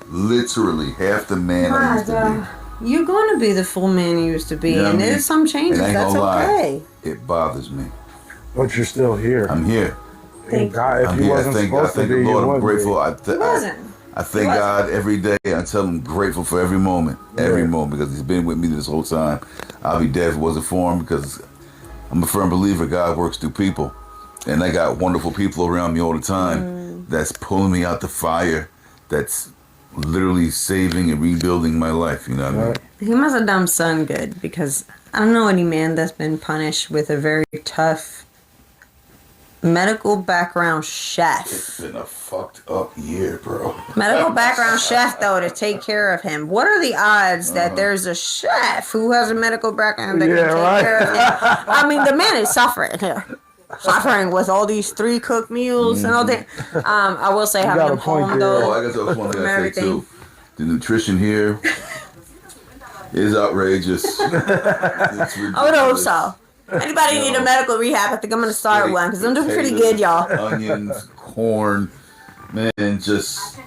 Literally half the man I used to You're going to be the full man you used to be, You know what and I mean? there's some changes. And I ain't That's gonna lie. okay. be. It bothers me. But you're still here. I'm here. And God, if I'm you here. I wasn't thank supposed to the be, you Lord. I'm wouldn't grateful. be. He wasn't. I thank God every day. I tell him I'm grateful for every moment. Every Yeah. moment, because he's been with me this whole time. I'll be dead if it wasn't for him, because I'm a firm believer God works through people. And I got wonderful people around me all the time that's pulling me out the fire, that's literally saving and rebuilding my life. You know what I mean? He must have done son good, because I don't know any man that's been punished with a very tough medical background chef. It's been a fucked up year, bro. Medical background chef, though, to take care of him. What are the odds that there's a chef who has a medical background that can take care of him? I mean, the man is suffering here. Suffering with all these 3 cooked meals and all that. I will say, having got a him point home, there. Oh, though, I guess that's one thing from I say everything. too. The nutrition here is outrageous. It's I would hope ridiculous. so. Anybody need a medical rehab? I think I'm going to start one, because I'm doing pretty good, y'all. Onions, corn, man, just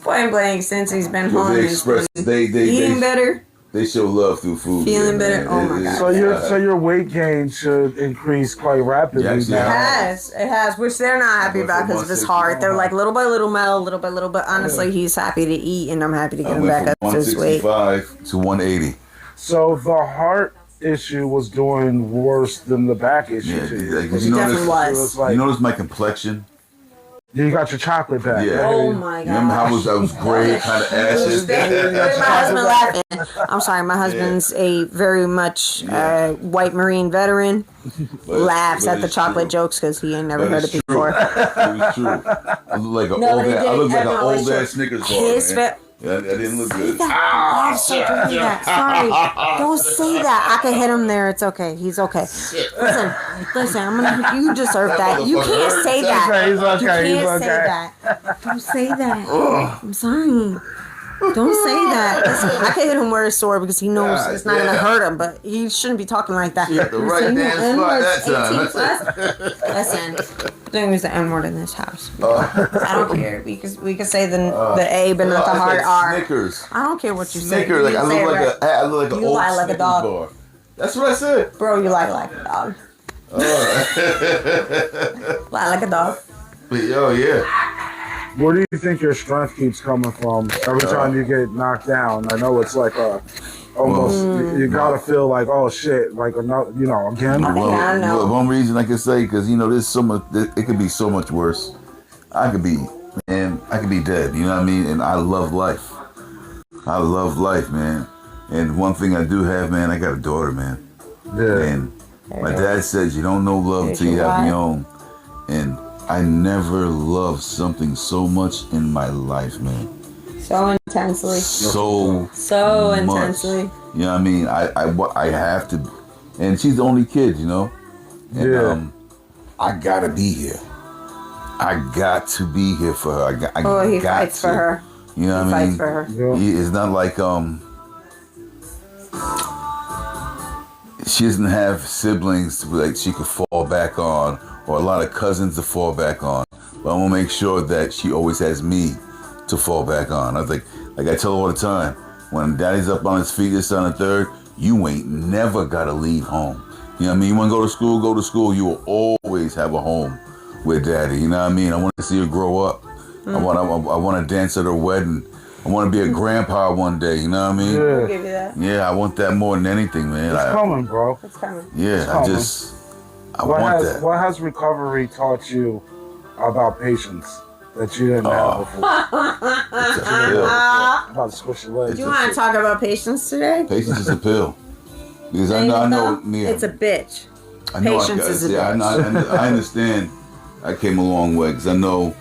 Point blank, since he's been well, home, they he's express been they eating better. they show love through food. Feeling man. better? Oh my God. So your weight gain should increase quite rapidly Jackson, It now. has, which they're not happy went about from because of his 160 heart. They're like little by little, Mel, little by little, but honestly, he's happy to eat, and I'm happy to I get him went back from up to his weight. 165 to 180. So the heart issue was doing worse than the back issue Yeah, too. like, Which you he definitely notice, was. So it's like you notice my complexion. you got your chocolate back. Yeah. Oh my God. Remember how I was gray, kind of ashes. My husband laughing. I'm sorry, my husband's a very much white Marine veteran. But- Laughs but at the it's chocolate true. jokes because he ain't never But heard it's it true. before. It was true. I look like an No, old but he ass. I did. look like an No, it's old true. ass Snickers bar. His Man. fa- Yeah, that didn't look good. Oh, shit, don't do that. Sorry. Don't say that. I can hit him there. It's okay. He's okay. Listen, I'm gonna, you deserve that. You can't say that. Okay, he's okay, You he's can't say okay. that. Don't say that. I'm sorry. Don't say that. Listen, I can hit him where it's sore because he knows it's not gonna hurt him, but he shouldn't be talking like that. You got the You're right saying damn the spot that N-word's time. 18 plus. Listen, don't use the N-word in this house. I don't care. We can say the A, but not the It's hard like R. Snickers. I don't care what you say. Snickers. Like You I say look it like right. I look like an You old lie like a Snickers dog. bar. That's what I said. Bro, you lie like a dog. Lie like a dog. But yo, yeah. Where do you think your strength keeps coming from every time you get knocked down? I know it's like almost you gotta feel like, oh shit, like another, again. I know. Well, one reason I can say, because there's so much. It could be so much worse. I could be dead. You know what I mean? And I love life. I love life, man. And one thing I do have, man, I got a daughter, man. Yeah. And my dad says you don't know love till you have your own. And I never loved something so much in my life, man. So intensely. So much. Intensely. You know what I mean? I have to, and she's the only kid, And, Yeah. I gotta be here. I got to be here for her. He got fights to. for her. You know He what I mean? fights for her. Yeah. It's not like she doesn't have siblings like she could fall back on, or a lot of cousins to fall back on. But I'm gonna make sure that she always has me to fall back on. I think, like I tell her all the time, when Daddy's up on his feet this on the third, you ain't never gotta leave home. You know what I mean? You wanna go to school, go to school. You will always have a home with Daddy. You know what I mean? I want to see her grow up. I want to dance at her wedding. I want to be a grandpa one day. You know what I mean? Yeah. I'll give you that. Yeah, I want that more than anything, man. It's coming, bro. It's coming. Yeah, coming. I want that. What has recovery taught you about patience that you didn't have before? It's a pill. I'm about to squish your legs. Do you want to talk about patience today? Patience is a pill. Because I know, It's a bitch. I know patience is a I understand I came a long way because I know,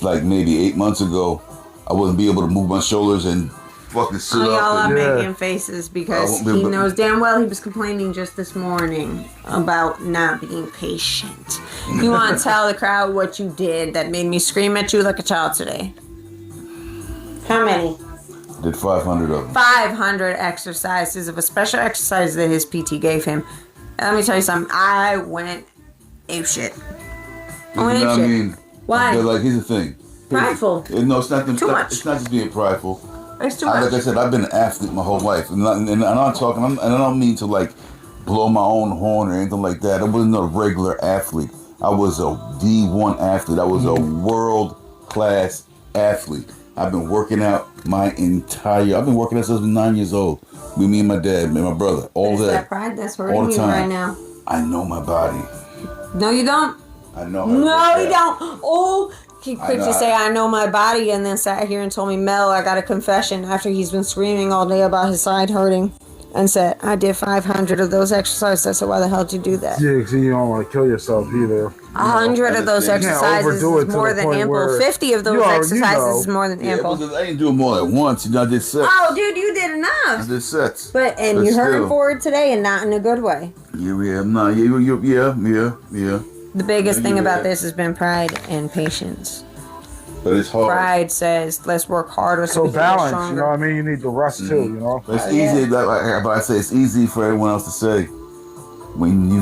like maybe 8 months ago, I wouldn't be able to move my shoulders and fucking sit Y'all up. are And, making faces because I won't be he able- knows damn well he was complaining just this morning about not being patient. You want to tell the crowd what you did that made me scream at you like a child today? How many? did 500 of them. 500 exercises of a special exercise that his PT gave him. Let me tell you something. I went apeshit. I went You know what I apeshit. mean? Why? But like, here's the thing. Prideful. No, it's not. Too much. It's not just being prideful. It's too Like much. I said, I've been an athlete my whole life, and I'm talking. And I don't mean to like blow my own horn or anything like that. I wasn't a regular athlete. I was a D1 athlete. I was a world class athlete. I've been working out I've been working out since I was 9 years old. With me and my dad and my brother, all It's day. that pride that's all hurting the you time. right now. I know my body. No, you don't. I know. how to No, work you out. don't. Oh, he quick know. to say, I know my body, and then sat here and told me, Mel, I got a confession after he's been screaming all day about his side hurting. And said, I did 500 of those exercises. I said, why the hell did you do that? Yeah, because you don't want to kill yourself either. 100 of those You can't exercises overdo it is to more the than point ample. where 50 of those you already exercises know. is more than Yeah, ample. because I didn't do them all at once. I did sets. Oh, dude, you did I enough. did sets. But you still. hurting for it today and not in a good way. Yeah. The biggest thing Yeah. about this has been pride and patience. But it's hard. Pride says, let's work harder so So we can get balance, you stronger. know what I mean? You need the rest too, you know? But it's yeah. easy. But I say it's easy for everyone else to say when you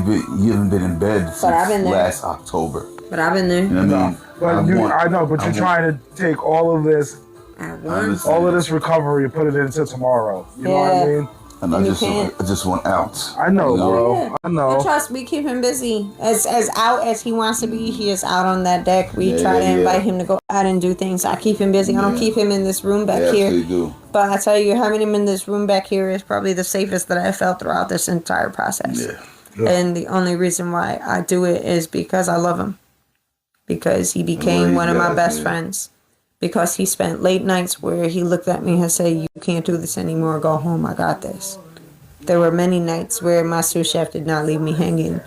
haven't been in bed I've since been there. last October. But I've been there You know what I mean? But I know, but you're trying to take all of this, at once. understand. all of this recovery and put it into tomorrow. You know what I Yeah. mean? And And you I can't. just want out. I know, You bro. Yeah. I But know. trust, we keep him busy. As out as he wants to be, he is out on that deck. We Yeah, try to yeah, invite yeah. him to go out and do things. I keep him busy. I don't Yeah. keep him in this room back Yeah, here. absolutely do. But I tell you, having him in this room back here is probably the safest that I felt throughout this entire process. Yeah. And the only reason why I do it is because I love him. Because he became you one of my guys, best yeah. friends. Because he spent late nights where he looked at me and said, you can't do this anymore. Go home. I got this. There were many nights where my sous chef did not leave me hanging.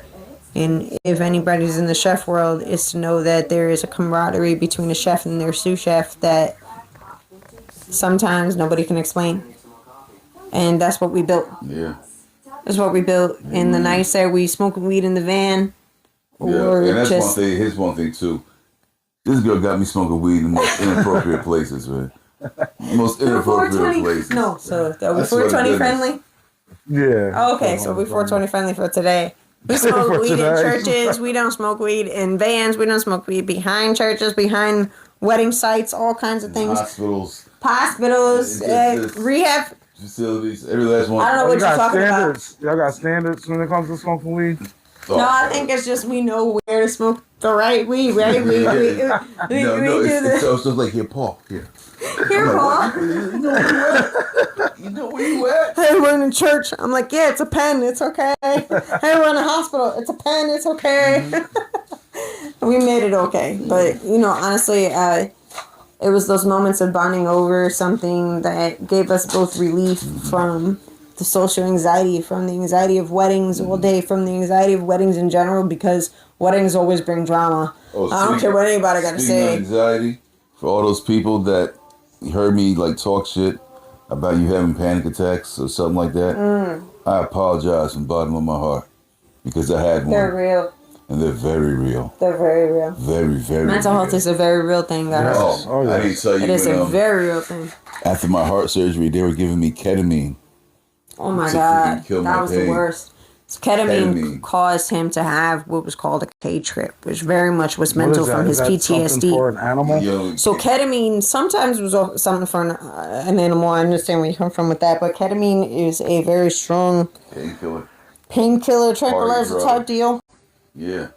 And if anybody's in the chef world, is to know that there is a camaraderie between a chef and their sous chef that sometimes nobody can explain. And that's what we built. Yeah. That's what we built. And the nights that we smoking weed in the van, Yeah. or And that's just one thing. Here's one thing too. This girl got me smoking weed in the most inappropriate places, man. Most inappropriate places. No, so are we I swear to 420 goodness. friendly? Yeah. Okay, so we 420 friendly for today. We smoke For weed in today. churches. We don't smoke weed in vans. We don't smoke weed behind churches, behind wedding sites, all kinds of things. Hospitals, Hospitals, It's- rehab. facilities, every last one. I don't know Oh, what you you're got talking about. standards. Y'all got standards when it comes to smoking weed? Oh, No, I think it's just we know where to smoke the right weed, right? We no, do it's this. so like here, Paul, here. Here, Paul. You know where you at? You know where you at? Hey, we're in church. I'm like, yeah, it's a pen. It's okay. Hey, we're in a hospital. It's a pen. It's okay. We made it okay. But, honestly, it was those moments of bonding over something that gave us both relief from the social anxiety, from the anxiety of weddings all day, from the anxiety of weddings in general, because weddings always bring drama. I don't care what anybody got to Speaking of say. anxiety, for all those people that heard me talk shit about you having panic attacks or something like that, I apologize from the bottom of my heart because I had one. They're real. And they're very real. They're very real. Very, very Mental real. health is a very real thing, guys. Oh, Oh, I yes. didn't tell you It is when, a very real thing. after my heart surgery, they were giving me ketamine. Oh my To God, freaking kill that my was the pain. worst. Ketamine Ketamine. caused him to have what was called a K trip, which very much was What mental is that? from Is his that something for PTSD. an animal? Yo, So ketamine sometimes was something for an animal. I understand where you come from with that, but ketamine is a very strong painkiller. painkiller, tranquilizer drug. type deal. Yeah.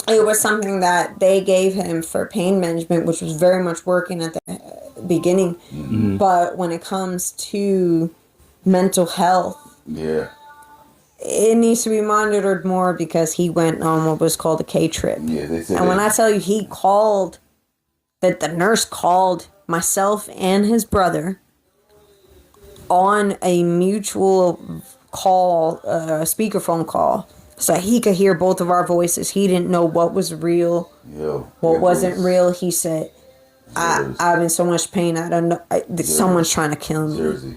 It was something that they gave him for pain management, which was very much working at the beginning. Mm-hmm. But when it comes to mental health, Yeah. it needs to be monitored more because he went on what was called a K trip. Yeah, they said And when that- I tell you that the nurse called myself and his brother on a mutual call, speakerphone call, so he could hear both of our voices. He didn't know what was real, what wasn't real. He said, I'm in so much pain. I don't know. Someone's trying to kill me. Jerzy.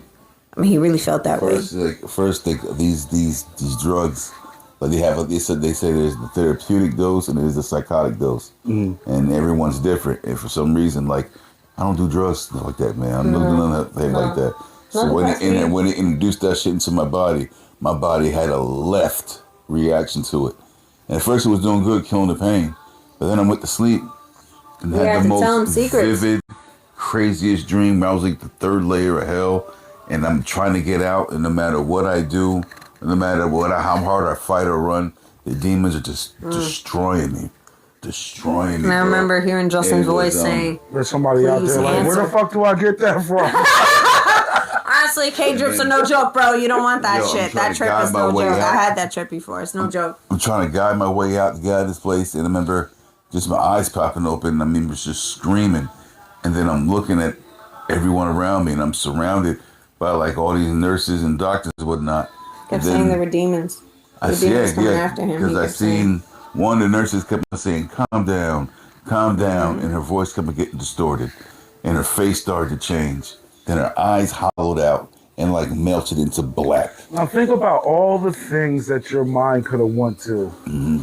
I mean, he really felt that way. First, these drugs, like they say there's the therapeutic dose and there's the psychotic dose, and everyone's different. And for some reason, like I don't do drugs like that, man. I'm not doing nothing like that. So when it introduced that shit into my body had a left reaction to it. And at first it was doing good, killing the pain, but then I went to sleep and had the most vivid, craziest dream. I was like the third layer of hell. And I'm trying to get out, and no matter what I do, no matter how hard I fight or run, the demons are just destroying me. And I remember hearing Justin's voice saying, there's somebody out there like, where the fuck do I get that from? Honestly, K-drips are no joke, bro. You don't want that shit. That trip is no joke. I had that trip before. It's no joke. I'm trying to guide my way out to get out of this place, and I remember just my eyes popping open, and I was just screaming. And then I'm looking at everyone around me, and I'm surrounded by like all these nurses and doctors and whatnot. Kept saying there were demons. Demons coming after him. Because I seen one of the nurses kept saying, calm down, and her voice kept getting distorted, and her face started to change. Then her eyes hollowed out and like melted into black. Now think about all the things that your mind could have went to.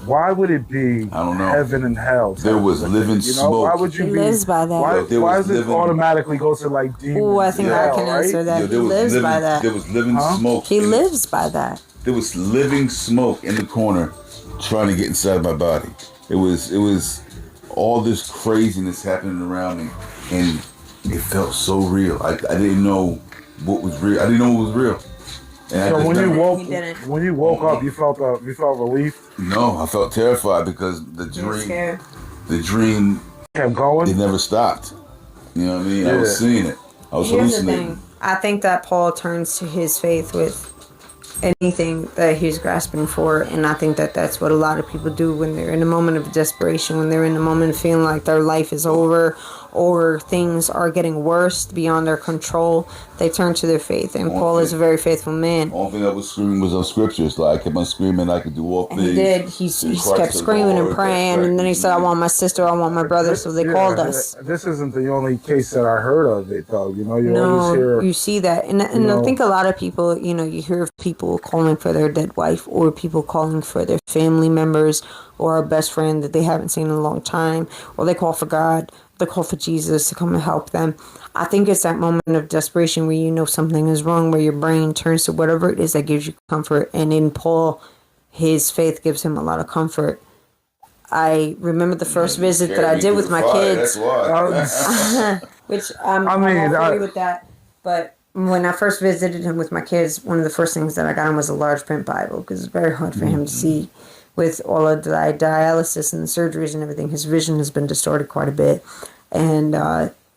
Why would it be I don't know. heaven and hell? There was living smoke. Why would you He lives by that. Why does it automatically go to like demons? Oh, I think I can answer that. He lives by that. There was living smoke. He lives by that. There was living smoke in the corner trying to get inside my body. It was all this craziness happening around me, and it felt so real. I didn't know what was real. I didn't know what was real. And so when you woke up, you felt relief? No, I felt terrified because the dream kept going. It never stopped. You know what I mean? I was seeing it. I was hallucinating. The thing. I think that Paul turns to his faith with anything that he's grasping for, and I think that that's what a lot of people do when they're in a moment of desperation, when they're in a moment of feeling like their life is over or things are getting worse beyond their control. They turn to their faith, and Paul is a very faithful man. The only thing I was screaming was on scriptures. Like I kept on screaming, I could do all things. He did. He kept screaming and praying, and then he said, I want my sister, I want my brother, so they called us. This isn't the only case that I heard of it, though. You know, you always hear... you see that. And I think a lot of people, you hear of people calling for their dead wife, or people calling for their family members, or a best friend that they haven't seen in a long time, or they call for God, they call for Jesus to come and help them. I think it's that moment of desperation where you know something is wrong, where your brain turns to whatever it is that gives you comfort. And in Paul, his faith gives him a lot of comfort. I remember the first visit that I did with my kids. That's why. Which I'm all free with that. But when I first visited him with my kids, one of the first things that I got him was a large print Bible, because it's very hard for him to see. With all of the dialysis and the surgeries and everything, his vision has been distorted quite a bit. And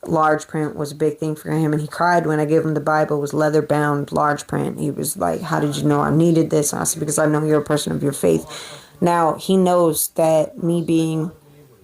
large print was a big thing for him. And he cried when I gave him the Bible. It was leather bound, large print. He was like, how did you know I needed this? And I said, because I know you're a person of your faith. Now, he knows that me being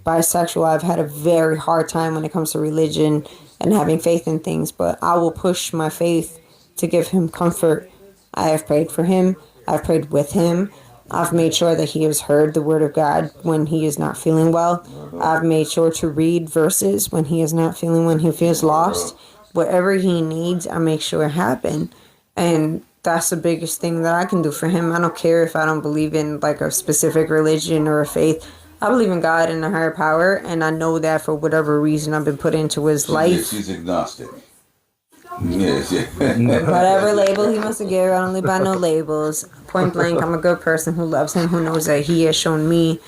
bisexual, I've had a very hard time when it comes to religion and having faith in things. But I will push my faith to give him comfort. I have prayed for him. I've prayed with him. I've made sure that he has heard the word of God when he is not feeling well. I've made sure to read verses when he is not feeling, when he feels lost. Whatever he needs, I make sure happen. And that's the biggest thing that I can do for him. I don't care if I don't believe in like a specific religion or a faith. I believe in God and a higher power, and I know that for whatever reason I've been put into his life. She's agnostic. Yes, yeah. Whatever label he wants to give, I don't live by no labels. Point blank, I'm a good person who loves him, who knows that he has shown me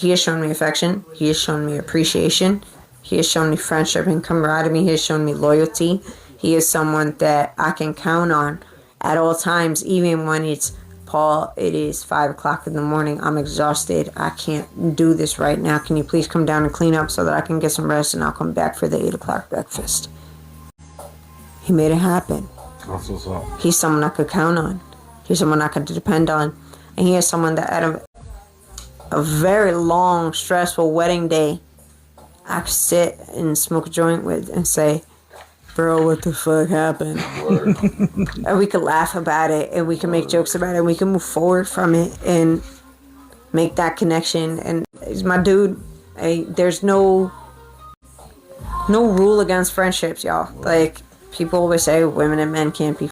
affection, he has shown me appreciation, he has shown me friendship and camaraderie, he has shown me loyalty. He is someone that I can count on at all times, even when it's, Paul, it is 5 o'clock in the morning, I'm exhausted, I can't do this right now, can you please come down and clean up so that I can get some rest and I'll come back for the 8 o'clock breakfast. He made it happen. That's what's up. He's someone I could count on. He's someone I could depend on. And he is someone that at a very long, stressful wedding day, I could sit and smoke a joint with and say, bro, what the fuck happened? And we could laugh about it, and we can make jokes about it, and we can move forward from it. And make that connection. And he's my dude. There's no rule against friendships, y'all. Like, people always say women and men can't be